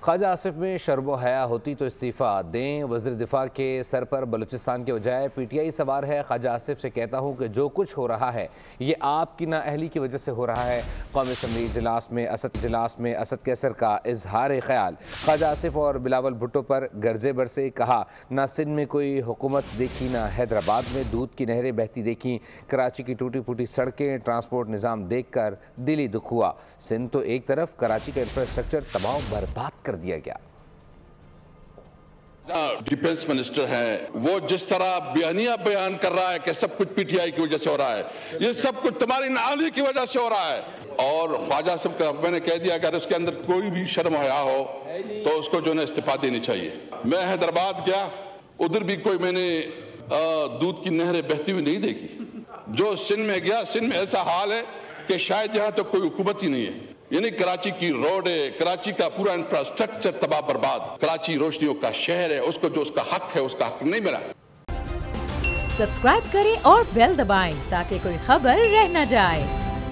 خواجہ آصف میں شرم و حیا ہوتی تو استعفیٰ دیں۔ وزیر دفاع کے سر پر بلوچستان کے بجائے پی ٹی آئی سوار ہے۔ خواجہ آصف سے کہتا ہوں کہ جو کچھ ہو رہا ہے یہ آپ کی نااہلی کی وجہ سے ہو رہا ہے۔ قومی اسمبلی اجلاس میں اسد کیسر کا اظہار خیال۔ خواجہ آصف اور بلاول بھٹو پر گرجے برسے، کہا نہ سندھ میں کوئی حکومت دیکھی نہ حیدرآباد میں دودھ کی نہریں بہتی دیکھیں۔ کراچی کی ٹوٹی پھوٹی سڑکیں، ٹرانسپورٹ نظام دیکھ کر دلی دکھ ہوا۔ سندھ تو ایک طرف، کراچی کا انفراسٹرکچر تباہ و برباد کر دیا گیا۔ ڈیفنس منسٹر ہے، وہ جس طرح بیان کر رہا ہے کہ سب کچھ پی ٹی آئی کی وجہ سے ہو رہا ہے، یہ سب کچھ تمہاری نااہلی کی وجہ سے ہو رہا ہے۔ اور خواجہ صاحب کا میں نے کہہ دیا اگر اس کے اندر کوئی بھی شرم حیا ہو تو اس کو جو ہے استعفیٰ دینی چاہیے۔ میں حیدرآباد گیا، ادھر بھی کوئی میں نے دودھ کی نہریں بہتی ہوئی نہیں دیکھی۔ جو سندھ میں گیا، سندھ میں ایسا حال ہے کہ شاید یہاں تک کوئی حکومت ہی نہیں ہے، یعنی کراچی کی روڈ ہے، کراچی کا پورا انفراسٹرکچر تباہ برباد۔ کراچی روشنیوں کا شہر ہے، اس کو جو اس کا حق ہے اس کا حق نہیں ملا۔ سبسکرائب کریں اور بیل دبائیں تاکہ کوئی خبر رہ نہ جائے۔